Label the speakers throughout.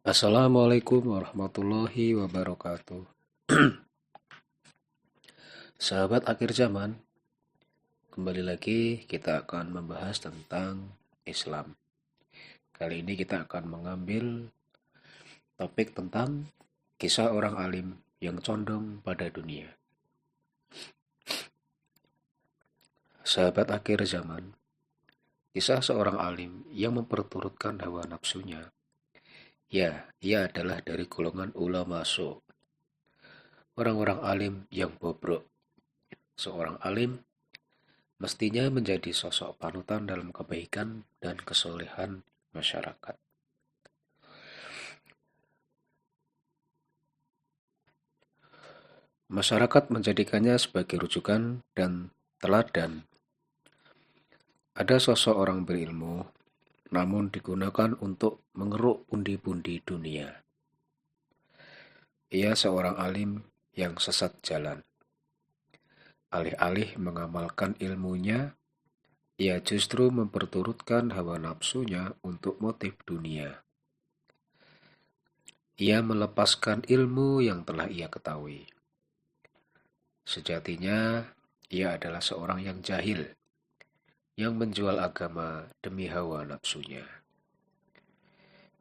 Speaker 1: Assalamualaikum warahmatullahi wabarakatuh. Sahabat akhir zaman, kembali lagi kita akan membahas tentang Islam. Kali ini kita akan mengambil topik tentang kisah orang alim yang condong pada dunia. Sahabat akhir zaman, kisah seorang alim yang memperturutkan hawa nafsunya. Ya, ia adalah dari golongan ulama su, orang-orang alim yang bobrok. Seorang alim mestinya menjadi sosok panutan dalam kebaikan dan kesolehan masyarakat. Masyarakat menjadikannya sebagai rujukan dan teladan. Ada sosok orang berilmu, namun digunakan untuk mengeruk pundi-pundi dunia. Ia seorang alim yang sesat jalan. Alih-alih mengamalkan ilmunya, ia justru memperturutkan hawa nafsunya untuk motif dunia. Ia melepaskan ilmu yang telah ia ketahui. Sejatinya, ia adalah seorang yang jahil, yang menjual agama demi hawa nafsunya.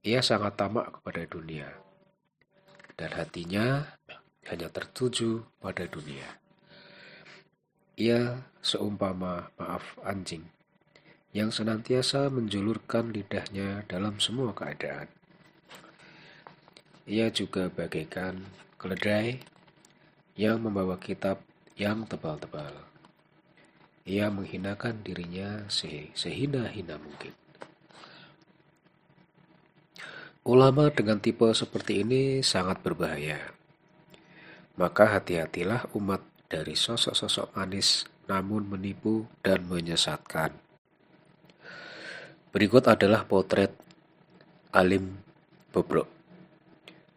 Speaker 1: Ia sangat tamak kepada dunia, dan hatinya hanya tertuju pada dunia. Ia seumpama anjing, yang senantiasa menjulurkan lidahnya dalam semua keadaan. Ia juga bagaikan keledai yang membawa kitab yang tebal-tebal. Ia menghinakan dirinya sehina-hina mungkin. Ulama dengan tipe seperti ini sangat berbahaya. Maka hati-hatilah umat dari sosok-sosok manis namun menipu dan menyesatkan. Berikut adalah potret alim bobrok.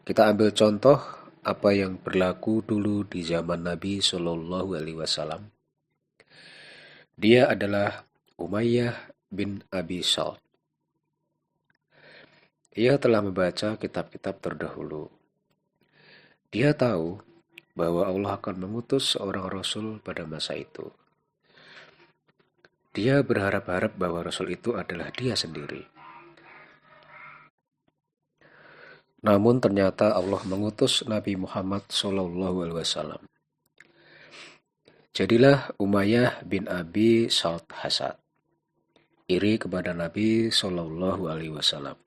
Speaker 1: Kita ambil contoh apa yang berlaku dulu di zaman Nabi Shallallahu Alaihi Wasallam. Dia adalah Umayyah bin Abi Salt. Ia telah membaca kitab-kitab terdahulu. Dia tahu bahwa Allah akan mengutus seorang Rasul pada masa itu. Dia berharap-harap bahwa Rasul itu adalah dia sendiri. Namun ternyata Allah mengutus Nabi Muhammad SAW. Jadilah Umayyah bin Abi Salt hasad, iri kepada Nabi SAW.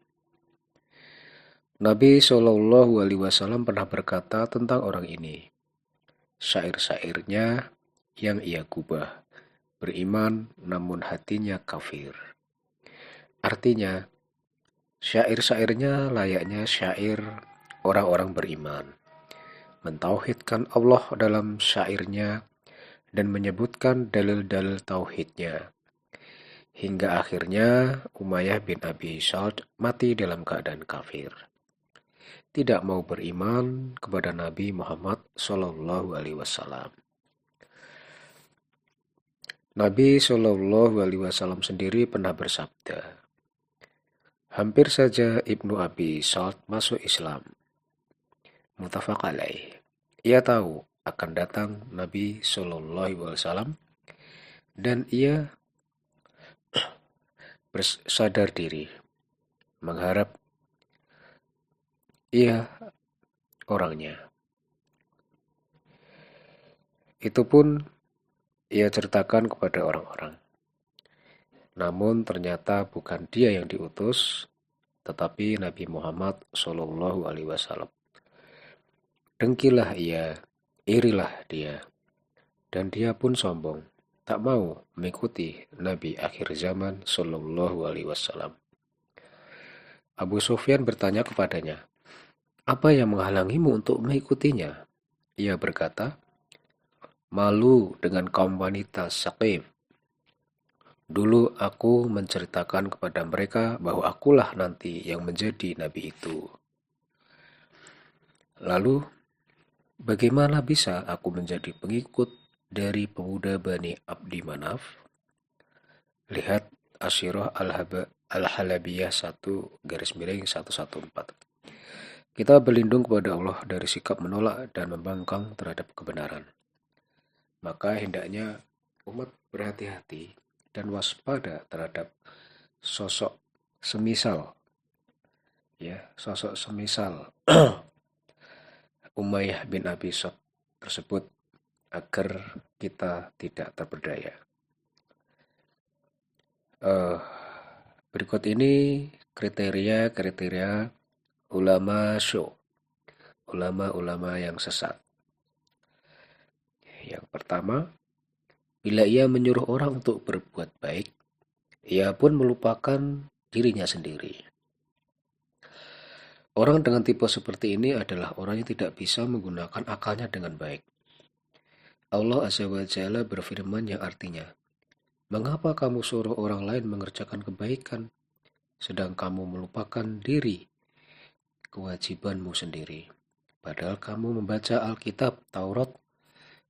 Speaker 1: Nabi SAW pernah berkata tentang orang ini, syair-syairnya yang ia gubah, beriman namun hatinya kafir. Artinya, syair-syairnya layaknya syair orang-orang beriman, mentauhidkan Allah dalam syairnya dan menyebutkan dalil-dalil tauhidnya. Hingga akhirnya Umayyah bin Abi Salt mati dalam keadaan kafir. Tidak mau beriman kepada Nabi Muhammad SAW. Nabi SAW sendiri pernah bersabda, hampir saja Ibnu Abi Salt masuk Islam. Muttafaq alaih. Ia tahu akan datang Nabi SAW dan ia bersadar diri, mengharap ia orangnya. Itu pun ia ceritakan kepada orang-orang. Namun ternyata bukan dia yang diutus, tetapi Nabi Muhammad SAW. Dengkilah ia, irilah dia, dan dia pun sombong, tak mau mengikuti Nabi akhir zaman SAW. Abu Sufyan bertanya kepadanya, apa yang menghalangimu untuk mengikutinya? Ia berkata, malu dengan kaum wanita Saqif. Dulu aku menceritakan kepada mereka bahwa akulah nanti yang menjadi nabi itu. Lalu, bagaimana bisa aku menjadi pengikut dari pemuda Bani Abdi Manaf? Lihat Asyirah Al-Halabiyah 1-114. Kita berlindung kepada Allah dari sikap menolak dan membangkang terhadap kebenaran. Maka hendaknya umat berhati-hati dan waspada terhadap sosok semisal, sosok semisal Umayyah bin Abi Shalf tersebut, agar kita tidak terperdaya. Berikut ini kriteria ulama syuk, ulama-ulama yang sesat. Yang pertama, bila ia menyuruh orang untuk berbuat baik, ia pun melupakan dirinya sendiri. Orang dengan tipe seperti ini adalah orang yang tidak bisa menggunakan akalnya dengan baik. Allah Azza wa Jalla berfirman yang artinya, "Mengapa kamu suruh orang lain mengerjakan kebaikan, sedang kamu melupakan diri kewajibanmu sendiri? Padahal kamu membaca Alkitab, Taurat,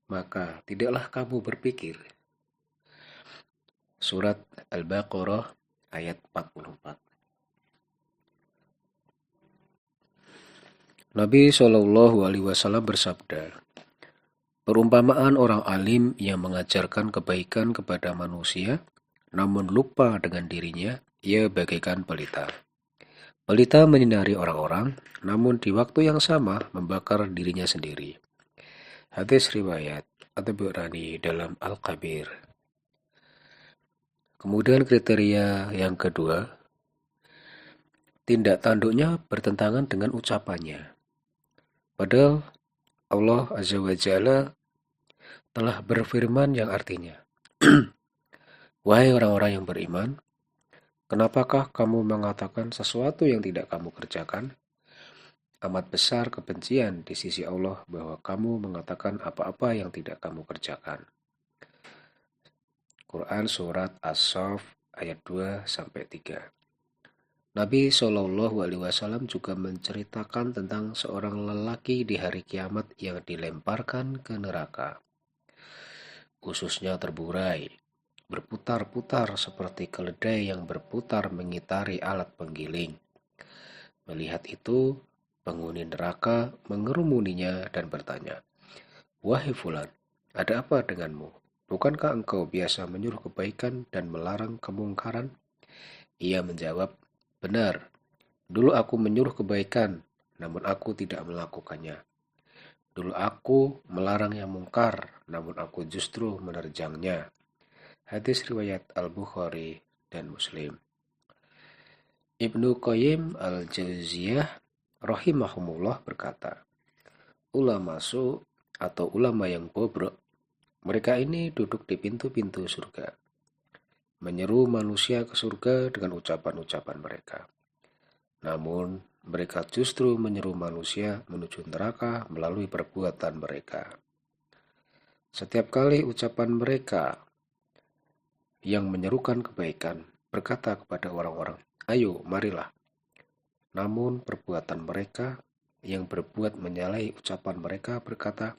Speaker 1: maka tidaklah kamu berpikir." Surat Al-Baqarah ayat 44. Nabi SAW bersabda, "Perumpamaan orang alim yang mengajarkan kebaikan kepada manusia, namun lupa dengan dirinya, ia bagaikan pelita. Pelita menyinari orang-orang, namun di waktu yang sama membakar dirinya sendiri." Hadis riwayat At-Tabarani dalam Al-Kabir. Kemudian kriteria yang kedua, tindak tanduknya bertentangan dengan ucapannya. Padahal Allah Azza wa Jalla telah berfirman yang artinya, "Wahai orang-orang yang beriman, kenapakah kamu mengatakan sesuatu yang tidak kamu kerjakan? Amat besar kebencian di sisi Allah bahwa kamu mengatakan apa-apa yang tidak kamu kerjakan." Quran Surat As-Saff ayat 2-3. Nabi SAW juga menceritakan tentang seorang lelaki di hari kiamat yang dilemparkan ke neraka. Ususnya terburai, berputar-putar seperti keledai yang berputar mengitari alat penggiling. Melihat itu, penghuni neraka mengerumuninya dan bertanya, "Wahai fulan, ada apa denganmu? Bukankah engkau biasa menyuruh kebaikan dan melarang kemungkaran?" Ia menjawab, "Benar, dulu aku menyuruh kebaikan, namun aku tidak melakukannya. Dulu aku melarang yang mungkar, namun aku justru menerjangnya." Hadis riwayat Al-Bukhari dan Muslim. Ibnu Qayyim Al-Jauziyah rahimahumullah berkata, ulama su atau ulama yang bobrok, mereka ini duduk di pintu-pintu surga, menyeru manusia ke surga dengan ucapan-ucapan mereka. Namun, mereka justru menyeru manusia menuju neraka melalui perbuatan mereka. Setiap kali ucapan mereka yang menyerukan kebaikan berkata kepada orang-orang, "Ayo, marilah." Namun, perbuatan mereka yang berbuat menyalahi ucapan mereka berkata,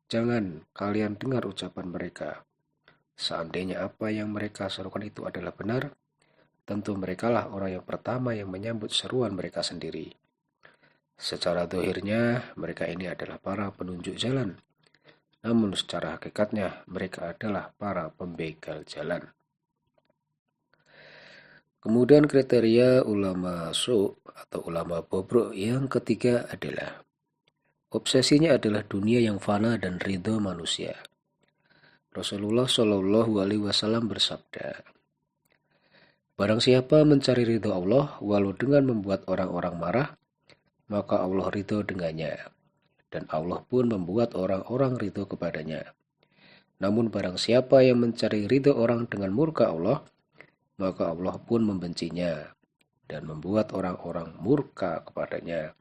Speaker 1: "Jangan kalian dengar ucapan mereka. Seandainya apa yang mereka serukan itu adalah benar, tentu merekalah orang yang pertama yang menyambut seruan mereka sendiri. Secara dohirnya, mereka ini adalah para penunjuk jalan. Namun secara hakikatnya, mereka adalah para pembegal jalan." Kemudian kriteria ulama su atau ulama bobrok yang ketiga adalah obsesinya adalah dunia yang fana dan ridho manusia. Rasulullah Shallallahu Alaihi Wasallam bersabda, "Barang siapa mencari ridho Allah walau dengan membuat orang-orang marah, maka Allah ridho dengannya, dan Allah pun membuat orang-orang ridho kepadanya. Namun barang siapa yang mencari ridho orang dengan murka Allah, maka Allah pun membencinya dan membuat orang-orang murka kepadanya."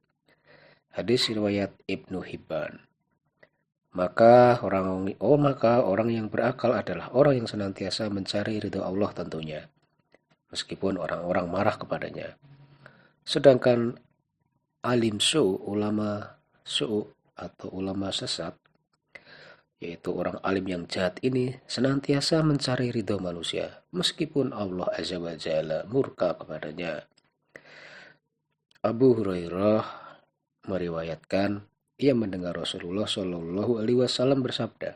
Speaker 1: Hadis riwayat Ibnu Hibban. Maka orang yang berakal adalah orang yang senantiasa mencari ridho Allah tentunya, meskipun orang-orang marah kepadanya. Sedangkan alim su, ulama su atau ulama sesat, yaitu orang alim yang jahat ini, senantiasa mencari ridho manusia, meskipun Allah Azza wa Jalla murka kepadanya. Abu Hurairah meriwayatkan ia mendengar Rasulullah Shallallahu Alaihi Wasallam bersabda,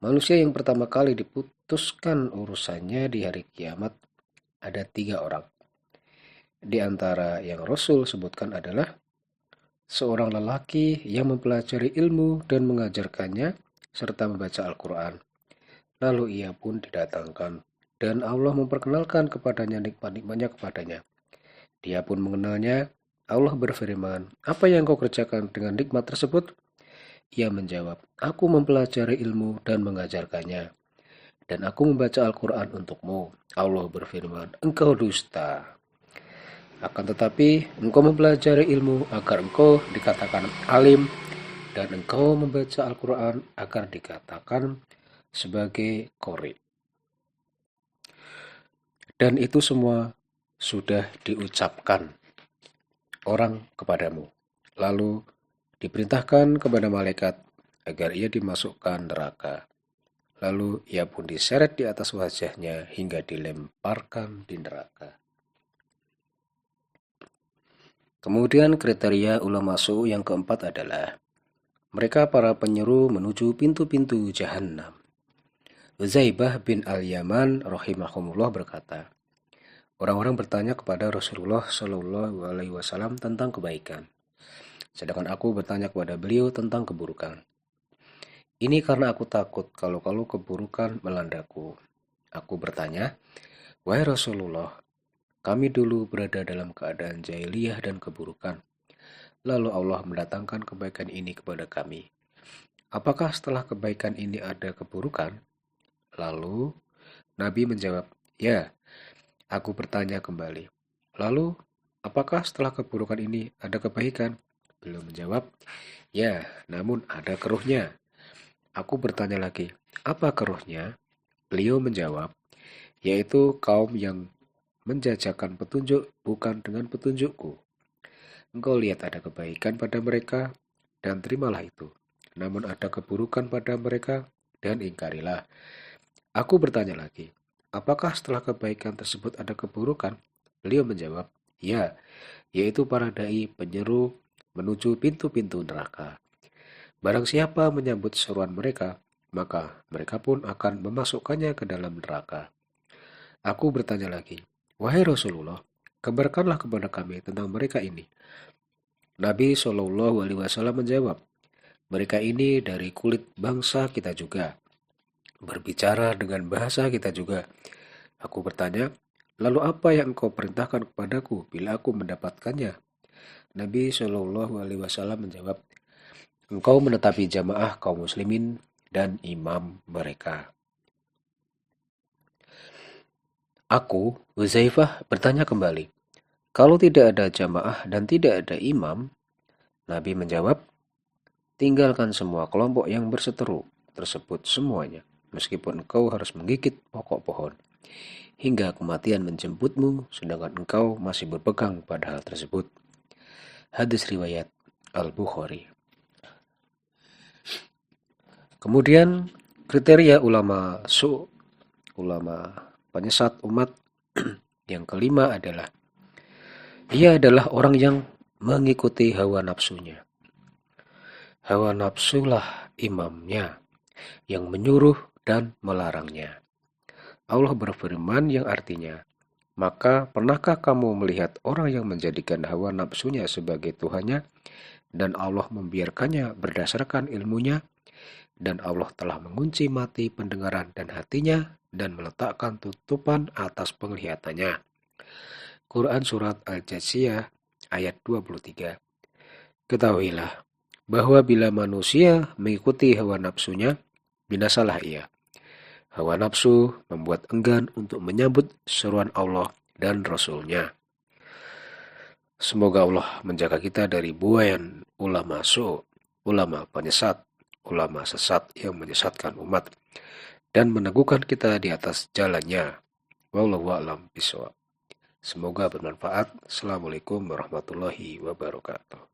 Speaker 1: manusia yang pertama kali diputuskan urusannya di hari kiamat ada 3 orang. Di antara yang Rasul sebutkan adalah seorang lelaki yang mempelajari ilmu dan mengajarkannya serta membaca Al-Quran. Lalu ia pun didatangkan dan Allah memperkenalkan kepadanya nikmat-nikmatnya kepadanya. Dia pun mengenalnya. Allah berfirman, apa yang kau kerjakan dengan nikmat tersebut? Ia menjawab, aku mempelajari ilmu dan mengajarkannya. Dan aku membaca Al-Quran untukmu. Allah berfirman, engkau dusta. Akan tetapi, engkau mempelajari ilmu agar engkau dikatakan alim. Dan engkau membaca Al-Quran agar dikatakan sebagai qori. Dan itu semua sudah diucapkan orang kepadamu. Lalu diperintahkan kepada malaikat agar ia dimasukkan neraka. Lalu ia pun diseret di atas wajahnya hingga dilemparkan di neraka. Kemudian kriteria ulama su yang keempat adalah mereka para penyeru menuju pintu-pintu Jahannam. Uzaibah bin Al-Yaman rahimahumullah berkata, orang-orang bertanya kepada Rasulullah Shallallahu Alaihi Wasallam tentang kebaikan, sedangkan aku bertanya kepada beliau tentang keburukan. Ini karena aku takut kalau keburukan melandaku. Aku bertanya, wahai Rasulullah, kami dulu berada dalam keadaan jahiliyah dan keburukan. Lalu Allah mendatangkan kebaikan ini kepada kami. Apakah setelah kebaikan ini ada keburukan? Lalu Nabi menjawab, ya. Aku bertanya kembali, lalu apakah setelah keburukan ini ada kebaikan? Beliau menjawab, ya, namun ada keruhnya. Aku bertanya lagi, apa keruhnya? Beliau menjawab, yaitu kaum yang menjajakan petunjuk bukan dengan petunjukku. Engkau lihat ada kebaikan pada mereka dan terimalah itu. Namun ada keburukan pada mereka dan ingkarilah. Aku bertanya lagi, apakah setelah kebaikan tersebut ada keburukan? Beliau menjawab, ya, yaitu para dai penyeru menuju pintu-pintu neraka. Barang siapa menyambut seruan mereka, maka mereka pun akan memasukkannya ke dalam neraka. Aku bertanya lagi, wahai Rasulullah, kabarkanlah kepada kami tentang mereka ini. Nabi Shallallahu Alaihi Wasallam menjawab, mereka ini dari kulit bangsa kita juga, berbicara dengan bahasa kita juga. Aku bertanya, lalu apa yang engkau perintahkan kepadaku bila aku mendapatkannya? Nabi Shallallahu Alaihi Wasallam menjawab, engkau menetapi jamaah kaum muslimin dan imam mereka. Aku, Uzaifah, bertanya kembali, kalau tidak ada jamaah dan tidak ada imam? Nabi menjawab, tinggalkan semua kelompok yang berseteru tersebut semuanya. Meskipun engkau harus menggigit pokok pohon, hingga kematian menjemputmu, sedangkan engkau masih berpegang pada hal tersebut. Hadis riwayat Al-Bukhari. Kemudian kriteria ulama su, ulama penyesat umat yang kelima adalah ia adalah orang yang mengikuti hawa nafsunya. Hawa nafsulah imamnya yang menyuruh dan melarangnya. Allah berfirman yang artinya, maka pernahkah kamu melihat orang yang menjadikan hawa nafsunya sebagai Tuhannya dan Allah membiarkannya berdasarkan ilmunya, dan Allah telah mengunci mati pendengaran dan hatinya dan meletakkan tutupan atas penglihatannya. Quran Surat Al-Jathiyah ayat 23. Ketahuilah bahwa bila manusia mengikuti hawa nafsunya, binasalah ia. Hawa nafsu membuat enggan untuk menyambut seruan Allah dan Rasul-Nya. Semoga Allah menjaga kita dari buayan ulama su, ulama penyesat, ulama sesat yang menyesatkan umat, dan meneguhkan kita di atas jalannya. Wallahu a'lam bishawab. Semoga bermanfaat. Assalamualaikum warahmatullahi wabarakatuh.